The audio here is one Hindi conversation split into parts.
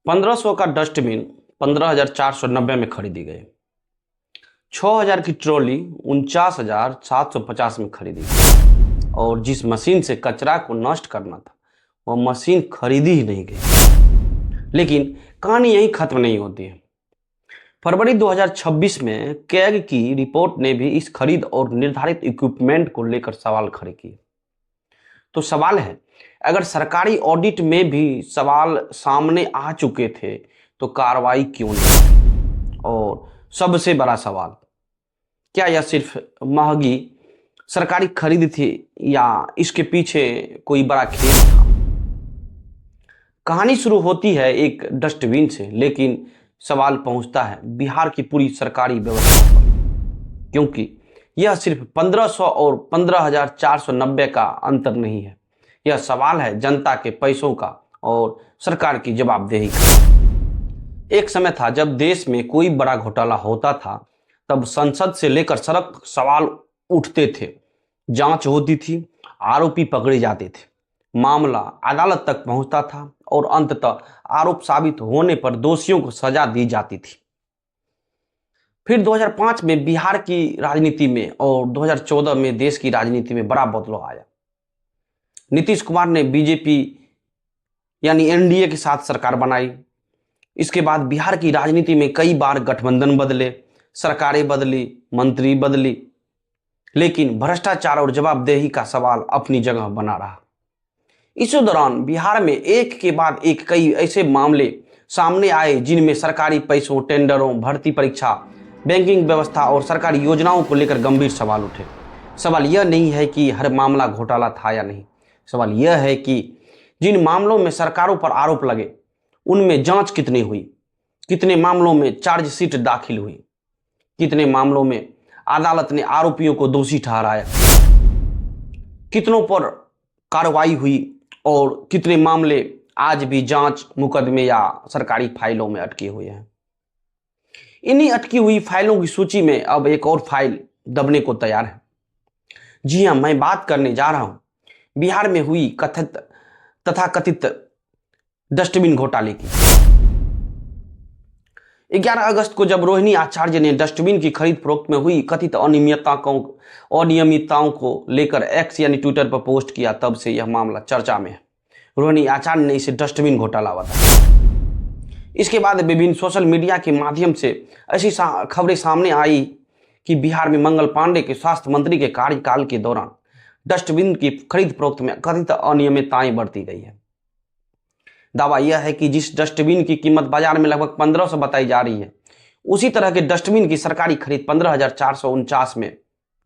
1500 का डस्टबिन 15,490 में खरीदी गई। 6,000 की ट्रॉली 49,750 में खरीदी गई। और जिस मशीन से कचरा को नष्ट करना था वह मशीन खरीदी ही नहीं गई। लेकिन कहानी यहीं खत्म नहीं होती है। फरवरी 2026 में कैग की रिपोर्ट ने भी इस खरीद और निर्धारित इक्विपमेंट को लेकर सवाल खड़े किए। तो सवाल है, अगर सरकारी ऑडिट में भी सवाल सामने आ चुके थे तो कार्रवाई क्यों नहीं? और सबसे बड़ा सवाल, क्या यह सिर्फ महंगी सरकारी खरीद थी या इसके पीछे कोई बड़ा खेल था? कहानी शुरू होती है एक डस्टबिन से, लेकिन सवाल पहुंचता है बिहार की पूरी सरकारी व्यवस्था पर, क्योंकि यह सिर्फ 1500 और 15,490 का अंतर नहीं है। यह सवाल है जनता के पैसों का और सरकार की जवाबदेही का। एक समय था जब देश में कोई बड़ा घोटाला होता था तब संसद से लेकर सड़क सवाल उठते थे, जांच होती थी, आरोपी पकड़े जाते थे, मामला अदालत तक पहुंचता था और अंततः आरोप साबित होने पर दोषियों को सजा दी जाती थी। फिर 2005 में बिहार की राजनीति में और 2014 में देश की राजनीति में बड़ा बदलाव आया। नीतीश कुमार ने बीजेपी यानी एनडीए के साथ सरकार बनाई। इसके बाद बिहार की राजनीति में कई बार गठबंधन बदले, सरकारें बदली, मंत्री बदली, लेकिन भ्रष्टाचार और जवाबदेही का सवाल अपनी जगह बना रहा। इस दौरान बिहार में एक के बाद एक कई ऐसे मामले सामने आए जिनमें सरकारी पैसों, टेंडरों, भर्ती परीक्षा, बैंकिंग व्यवस्था और सरकारी योजनाओं को लेकर गंभीर सवाल उठे। सवाल यह नहीं है कि हर मामला घोटाला था या नहीं, सवाल यह है कि जिन मामलों में सरकारों पर आरोप लगे उनमें जांच कितनी हुई, कितने मामलों में चार्जशीट दाखिल हुई, कितने मामलों में अदालत ने आरोपियों को दोषी ठहराया, कितनों पर कार्रवाई हुई और कितने मामले आज भी जांच, मुकदमे या सरकारी फाइलों में अटके हुए हैं। इन्हीं अटकी हुई फाइलों की सूची में अब एक और फाइल दबने को तैयार है। जी हां, मैं बात करने जा रहा हूं बिहार में हुई तथाकथित डस्टबिन घोटाले की। 11 अगस्त को जब रोहिणी आचार्य ने डस्टबिन की खरीद फरोख्त में हुई कथित अनियमितताओं को लेकर एक्स यानी ट्विटर पर पोस्ट किया, तब से यह मामला चर्चा में है। रोहिणी आचार्य ने इसे डस्टबिन घोटाला बताया। इसके बाद विभिन्न सोशल मीडिया के माध्यम से ऐसी खबरें सामने आई कि बिहार में मंगल पांडे के स्वास्थ्य मंत्री के कार्यकाल के दौरान डस्टबिन की खरीद फरोख्त में कथित अनियमितताएं बरती गई है। दावा यह है कि जिस डस्टबिन की कीमत बाजार में लगभग 1500 बताई जा रही है, उसी तरह के डस्टबिन की सरकारी खरीद 15,449 में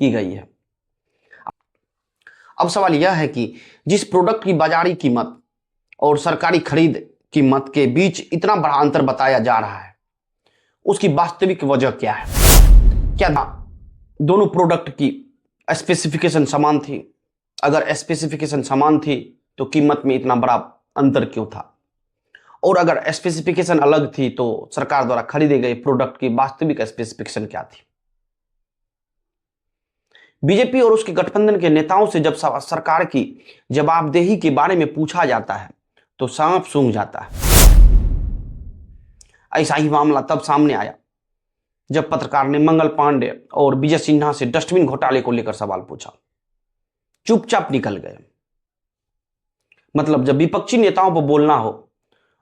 की गई है। अब सवाल यह है कि जिस प्रोडक्ट की बाजारी कीमत और सरकारी खरीद कीमत के बीच इतना बड़ा अंतर बताया जा रहा है, उसकी वास्तविक वजह क्या है? क्या दोनों प्रोडक्ट की स्पेसिफिकेशन समान थी? अगर स्पेसिफिकेशन समान थी तो कीमत में इतना बड़ा अंतर क्यों था? और अगर स्पेसिफिकेशन अलग थी तो सरकार द्वारा खरीदे गए प्रोडक्ट की वास्तविक स्पेसिफिकेशन क्या थी? बीजेपी और उसके गठबंधन के नेताओं से जब सरकार की जवाबदेही के बारे में पूछा जाता है तो सांप सूंघ जाता है। ऐसा ही मामला तब सामने आया जब पत्रकार ने मंगल पांडे और विजय सिन्हा से डस्टबिन घोटाले को लेकर सवाल पूछा। चुपचाप निकल गए। मतलब जब विपक्षी नेताओं पर बोलना हो,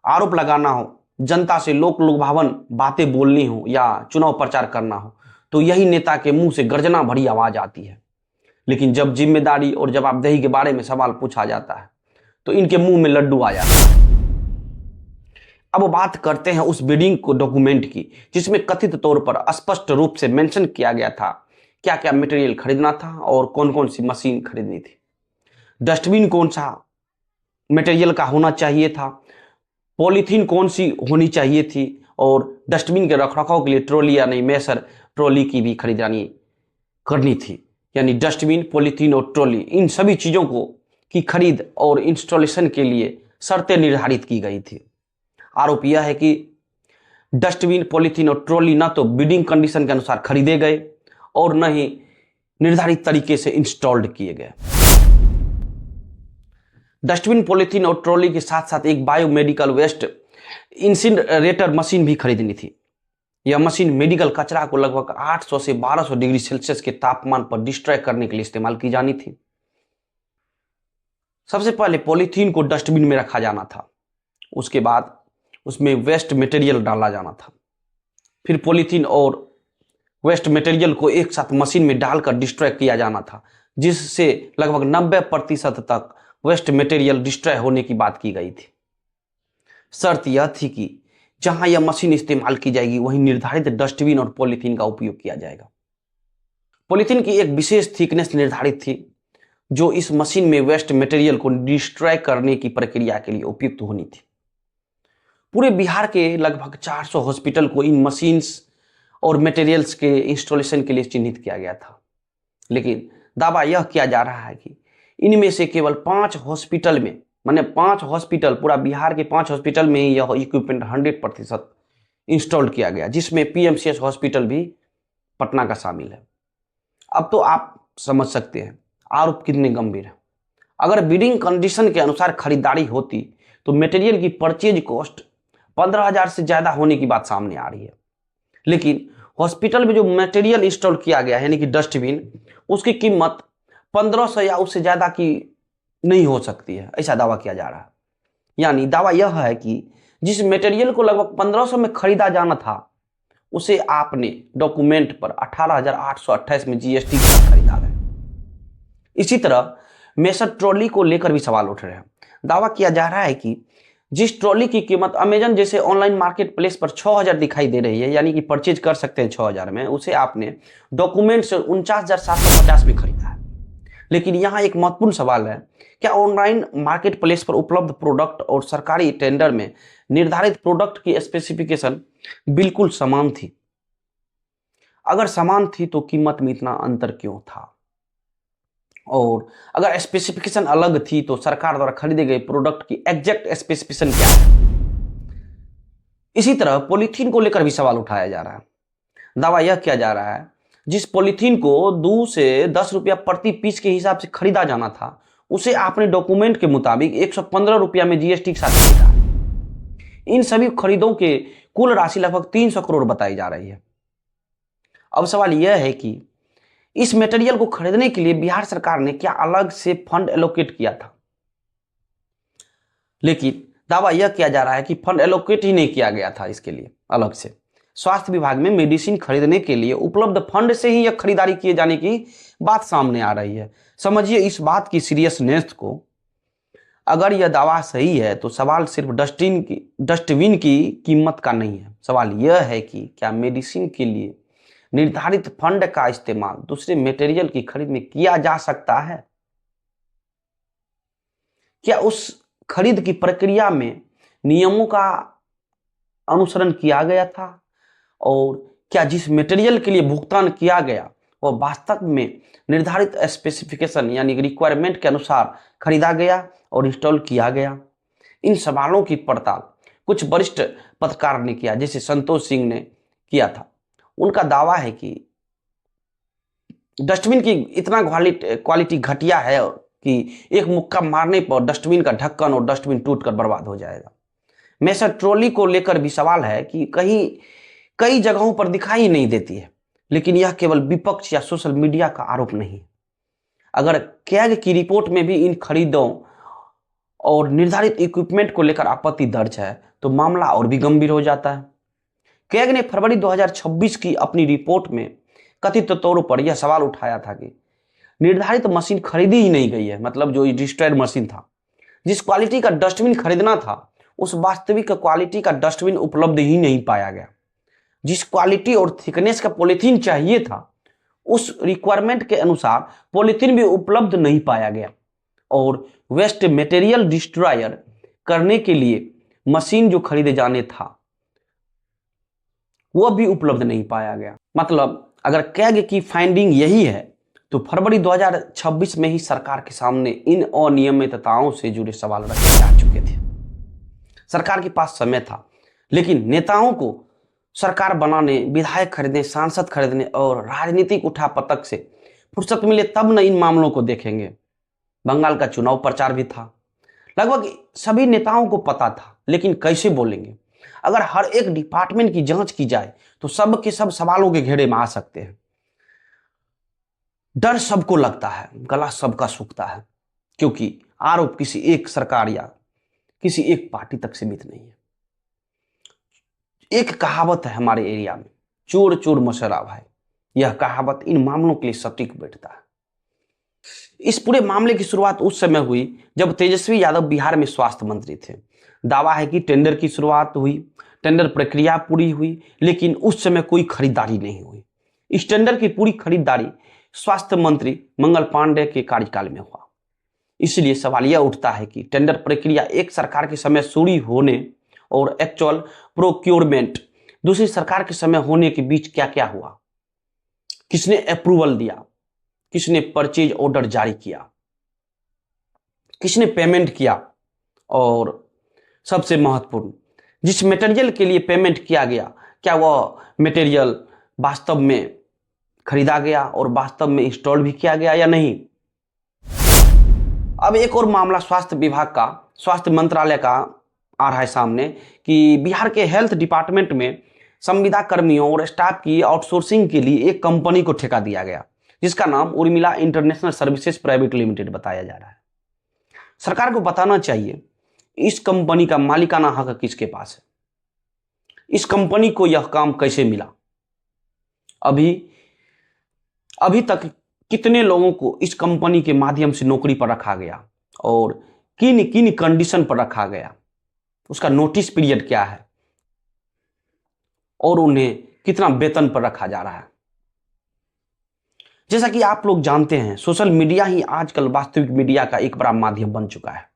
आरोप लगाना हो, जनता से लोक लुभावन बातें बोलनी हो या चुनाव प्रचार करना हो, तो यही नेता के मुंह से गर्जना भरी आवाज आती है। लेकिन जब जिम्मेदारी और जवाबदेही के बारे में सवाल पूछा जाता है तो इनके मुंह में लड्डू आ जाता है। अब बात करते हैं उस बिडिंग को डॉक्यूमेंट की जिसमें कथित तौर पर स्पष्ट रूप से मेंशन किया गया था क्या क्या मटेरियल खरीदना था और कौन कौन सी मशीन खरीदनी थी, डस्टबिन कौन सा मटेरियल का होना चाहिए था, पॉलीथीन कौन सी होनी चाहिए थी और डस्टबिन के रखरखाव के लिए ट्रॉली या नहीं मैसर ट्रॉली की भी खरीदारी करनी थी। यानी डस्टबिन, पॉलीथीन और ट्रॉली, इन सभी चीज़ों को की खरीद और इंस्टॉलेशन के लिए शर्तें निर्धारित की गई थी। आरोप यह है कि डस्टबिन, पॉलीथीन और ट्रॉली न तो बिडिंग कंडीशन के अनुसार खरीदे गए और न ही निर्धारित तरीके से इंस्टॉल्ड किए गए। डस्टबिन, पॉलीथीन और ट्रॉली के साथ साथ एक बायोमेडिकल वेस्ट इंसिनरेटर मशीन भी खरीदनी थी। यह मशीन मेडिकल कचरा को लगभग 800 से 1200 डिग्री सेल्सियस के तापमान पर डिस्ट्रॉय करने के लिए इस्तेमाल की जानी थी। सबसे पहले पॉलीथीन को डस्टबिन में रखा जाना था, उसके बाद उसमें वेस्ट मटेरियल डाला जाना था, फिर पॉलीथीन और वेस्ट मटेरियल को एक साथ मशीन में डालकर डिस्ट्रॉय किया जाना था, जिससे लगभग 90% तक वेस्ट मटेरियल डिस्ट्रॉय होने की बात की गई थी। शर्त यह थी कि जहां यह मशीन इस्तेमाल की जाएगी वहीं निर्धारित डस्टबिन और पॉलीथीन का उपयोग किया जाएगा। पॉलीथीन की एक विशेष थिकनेस निर्धारित थी जो इस मशीन में वेस्ट मटेरियल को डिस्ट्रॉय करने की प्रक्रिया के लिए उपयुक्त होनी थी। पूरे बिहार के लगभग 400 हॉस्पिटल को इन मशीन्स और मटेरियल्स के इंस्टॉलेशन के लिए चिन्हित किया गया था, लेकिन दावा यह किया जा रहा है कि इनमें से केवल 5 हॉस्पिटल में, माने 5 हॉस्पिटल, पूरा बिहार के 5 हॉस्पिटल में ही यह इक्विपमेंट 100% इंस्टॉल किया गया, जिसमें पीएमसीएच हॉस्पिटल भी पटना का शामिल है। अब तो आप समझ सकते हैं आरोप कितने गंभीर है। अगर बिडिंग कंडीशन के अनुसार खरीदारी होती तो मटेरियल की परचेज कॉस्ट 15,000 से ज्यादा होने की बात सामने आ रही है, लेकिन हॉस्पिटल में जो मटेरियल इंस्टॉल किया गया है यानी कि डस्टबिन, उसकी कीमत 1500 या उससे ज्यादा की नहीं हो सकती है, ऐसा दावा किया जा रहा है। यानी दावा यह है कि जिस मटेरियल को लगभग 1500 में खरीदा जाना था उसे आपने डॉक्यूमेंट पर 18,828 में जीएसटी के साथ खरीदा है। इसी तरह मेसर ट्रॉली को लेकर भी सवाल उठ रहे हैं। दावा किया जा रहा है कि जिस ट्रॉली की कीमत अमेजन जैसे ऑनलाइन मार्केट प्लेस पर 6,000 दिखाई दे रही है, यानी कि परचेज कर सकते हैं 6,000 में, उसे आपने डॉक्यूमेंट से 49,750 में खरीदा है। लेकिन यहाँ एक महत्वपूर्ण सवाल है, क्या ऑनलाइन मार्केट प्लेस पर उपलब्ध प्रोडक्ट और सरकारी टेंडर में निर्धारित प्रोडक्ट की स्पेसिफिकेशन बिल्कुल समान थी? अगर समान थी तो कीमत में इतना अंतर क्यों था? और अगर स्पेसिफिकेशन अलग थी तो सरकार द्वारा खरीदे गए प्रोडक्ट की एग्जैक्ट स्पेसिफिकेशन क्या है? इसी तरह पॉलीथीन को लेकर भी सवाल उठाया जा रहा है। दावा यह किया जा रहा है जिस पॉलीथीन को 2 से 10 रुपया प्रति पीस के हिसाब से खरीदा जाना था उसे आपने डॉक्यूमेंट के मुताबिक 115 रुपया में जीएसटी के साथ खरीदा। इन सभी खरीदों के कुल राशि लगभग 300 करोड़ बताई जा रही है। अब सवाल यह है कि इस मटेरियल को खरीदने के लिए बिहार सरकार ने क्या अलग से फंड एलोकेट किया था? लेकिन दावा यह किया जा रहा है कि फंड एलोकेट ही नहीं किया गया था इसके लिए अलग से। स्वास्थ्य विभाग में मेडिसिन खरीदने के लिए उपलब्ध फंड से ही यह खरीदारी किए जाने की बात सामने आ रही है। समझिए इस बात की सीरियसनेस को। अगर यह दावा सही है तो सवाल सिर्फ डस्टबिन की कीमत का नहीं है। सवाल यह है कि क्या मेडिसिन के लिए निर्धारित फंड का इस्तेमाल दूसरे मटेरियल की खरीद में किया जा सकता है? क्या उस खरीद की प्रक्रिया में नियमों का अनुसरण किया गया था? और क्या जिस मटेरियल के लिए भुगतान किया गया वह वास्तव में निर्धारित स्पेसिफिकेशन यानी रिक्वायरमेंट के अनुसार खरीदा गया और इंस्टॉल किया गया? इन सवालों की पड़ताल कुछ वरिष्ठ पत्रकार ने किया, जैसे संतोष सिंह ने किया था। उनका दावा है कि डस्टबिन की इतना क्वालिटी घटिया है कि एक मुक्का मारने पर डस्टबिन का ढक्कन और डस्टबिन टूटकर बर्बाद हो जाएगा। मेसर ट्रॉली को लेकर भी सवाल है कि कई जगहों पर दिखाई नहीं देती है, लेकिन यह केवल विपक्ष या सोशल मीडिया का आरोप नहीं। अगर कैग की रिपोर्ट में भी इन खरीदों और निर्धारित इक्विपमेंट को लेकर आपत्ति दर्ज है तो मामला और भी गंभीर हो जाता है। कैग ने फरवरी 2026 की अपनी रिपोर्ट में कथित तौर पर यह सवाल उठाया था कि निर्धारित मशीन खरीदी ही नहीं गई है, मतलब जो डिस्ट्रॉयड मशीन था, जिस क्वालिटी का डस्टबिन खरीदना था उस वास्तविक क्वालिटी का डस्टबिन उपलब्ध ही नहीं पाया गया। जिस क्वालिटी और थिकनेस का पॉलीथीन चाहिए था उस रिक्वायरमेंट के अनुसार पॉलीथीन भी उपलब्ध नहीं पाया गया, और वेस्ट मटेरियल डिस्ट्रॉयर करने के लिए मशीन जो खरीदे जाने था वह भी उपलब्ध नहीं पाया गया। मतलब अगर कैग की फाइंडिंग यही है तो फरवरी 2026 में ही सरकार के सामने इन अनियमितताओं से जुड़े सवाल रखे जा चुके थे। सरकार के पास समय था, लेकिन नेताओं को सरकार बनाने, विधायक खरीदने, सांसद खरीदने और राजनीतिक उठापटक से फुर्सत मिले तब न इन मामलों को देखेंगे। बंगाल का चुनाव प्रचार भी था, लगभग सभी नेताओं को पता था, लेकिन कैसे बोलेंगे? अगर हर एक डिपार्टमेंट की जांच की जाए तो सब के सब सवालों के घेरे में आ सकते हैं। डर सबको लगता है, गला सबका सूखता है, क्योंकि आरोप किसी एक सरकार या किसी एक पार्टी तक सीमित नहीं है। एक कहावत है हमारे एरिया में, चोर चोर मशरा भाई। यह कहावत इन मामलों के लिए सटीक बैठता है। इस पूरे मामले की शुरुआत उस समय हुई जब तेजस्वी यादव बिहार में स्वास्थ्य मंत्री थे। दावा है कि टेंडर की शुरुआत हुई, टेंडर प्रक्रिया पूरी हुई, लेकिन उस समय कोई खरीदारी नहीं हुई। इस टेंडर की पूरी खरीदारी स्वास्थ्य मंत्री मंगल पांडे के कार्यकाल में हुआ। इसलिए सवाल यह उठता है कि टेंडर प्रक्रिया एक सरकार के समय शुरू होने और एक्चुअल प्रोक्योरमेंट दूसरी सरकार के समय होने के बीच क्या क्या हुआ। किसने अप्रूवल दिया, किसने परचेज ऑर्डर जारी किया, किसने पेमेंट किया, और सबसे महत्वपूर्ण, जिस मटेरियल के लिए पेमेंट किया गया क्या वह मटेरियल वास्तव में खरीदा गया और वास्तव में इंस्टॉल भी किया गया या नहीं। अब एक और मामला स्वास्थ्य विभाग का, स्वास्थ्य मंत्रालय का आ रहा है सामने कि बिहार के हेल्थ डिपार्टमेंट में संविदा कर्मियों और स्टाफ की आउटसोर्सिंग के लिए एक कंपनी को ठेका दिया गया, जिसका नाम Urmila international services private limited बताया जा रहा है। सरकार को बताना चाहिए इस कंपनी का मालिकाना हक किसके पास है, इस कंपनी को यह काम कैसे मिला, अभी तक कितने लोगों को इस कंपनी के माध्यम से नौकरी पर रखा गया और किन किन कंडीशन पर रखा गया, उसका नोटिस पीरियड क्या है और उन्हें कितना वेतन पर रखा जा रहा है। जैसा कि आप लोग जानते हैं, सोशल मीडिया ही आजकल वास्तविक मीडिया का एक बड़ा माध्यम बन चुका है।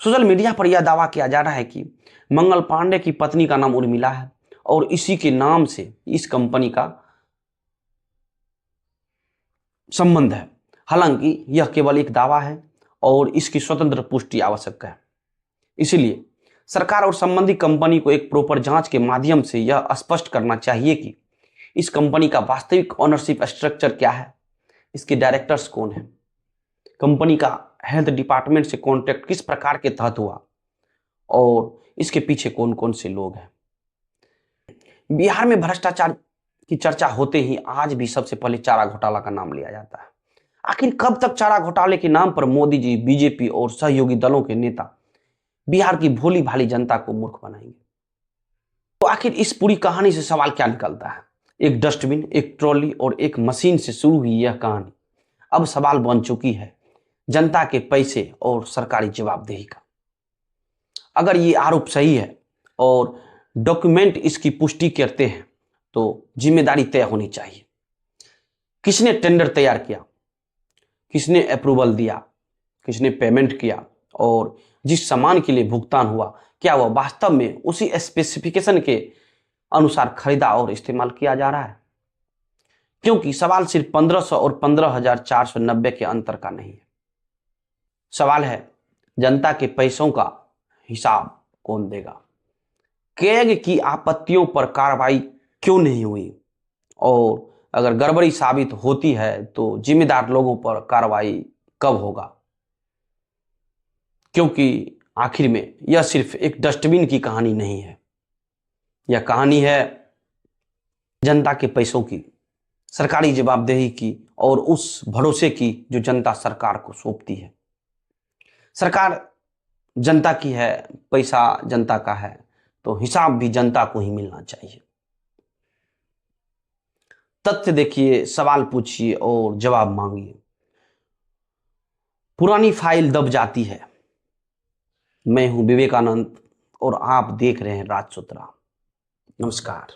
सोशल मीडिया पर यह दावा किया जा रहा है कि मंगल पांडे की पत्नी का नाम उर्मिला है और इसी के नाम से इस कंपनी का संबंध है। हालांकि यह केवल एक दावा है और इसकी स्वतंत्र पुष्टि आवश्यक है। इसलिए सरकार और संबंधित कंपनी को एक प्रॉपर जांच के माध्यम से यह स्पष्ट करना चाहिए कि इस कंपनी का वास्तविक ओनरशिप स्ट्रक्चर क्या है, इसके डायरेक्टर्स कौन हैं, कंपनी का हेल्थ डिपार्टमेंट से कॉन्ट्रैक्ट किस प्रकार के तहत हुआ और इसके पीछे कौन कौन से लोग हैं। बिहार में भ्रष्टाचार की चर्चा होते ही आज भी सबसे पहले चारा घोटाला का नाम लिया जाता है। आखिर कब तक चारा घोटाले के नाम पर मोदी जी, बीजेपी और सहयोगी दलों के नेता बिहार की भोली भाली जनता को मूर्ख बनाएंगे। तो आखिर इस पूरी कहानी से सवाल क्या निकलता है। एक डस्टबिन, एक ट्रॉली और एक मशीन से शुरू हुई यह कहानी अब सवाल बन चुकी है जनता के पैसे और सरकारी जवाबदेही का। अगर ये आरोप सही है और डॉक्यूमेंट इसकी पुष्टि करते हैं तो जिम्मेदारी तय होनी चाहिए। किसने टेंडर तैयार किया, किसने अप्रूवल दिया, किसने पेमेंट किया और जिस सामान के लिए भुगतान हुआ क्या वह वास्तव में उसी स्पेसिफिकेशन के अनुसार खरीदा और इस्तेमाल किया जा रहा है। क्योंकि सवाल सिर्फ 1500 और 15,490 के अंतर का नहीं है, सवाल है जनता के पैसों का हिसाब कौन देगा, कैग की आपत्तियों पर कार्रवाई क्यों नहीं हुई और अगर गड़बड़ी साबित होती है तो जिम्मेदार लोगों पर कार्रवाई कब होगा। क्योंकि आखिर में यह सिर्फ एक डस्टबिन की कहानी नहीं है, यह कहानी है जनता के पैसों की, सरकारी जवाबदेही की और उस भरोसे की जो जनता सरकार को सौंपती है। सरकार जनता की है, पैसा जनता का है, तो हिसाब भी जनता को ही मिलना चाहिए। तथ्य देखिए, सवाल पूछिए और जवाब मांगिए। पुरानी फाइल दब जाती है। मैं हूं विवेकानंद और आप देख रहे हैं राजसूत्रा। नमस्कार।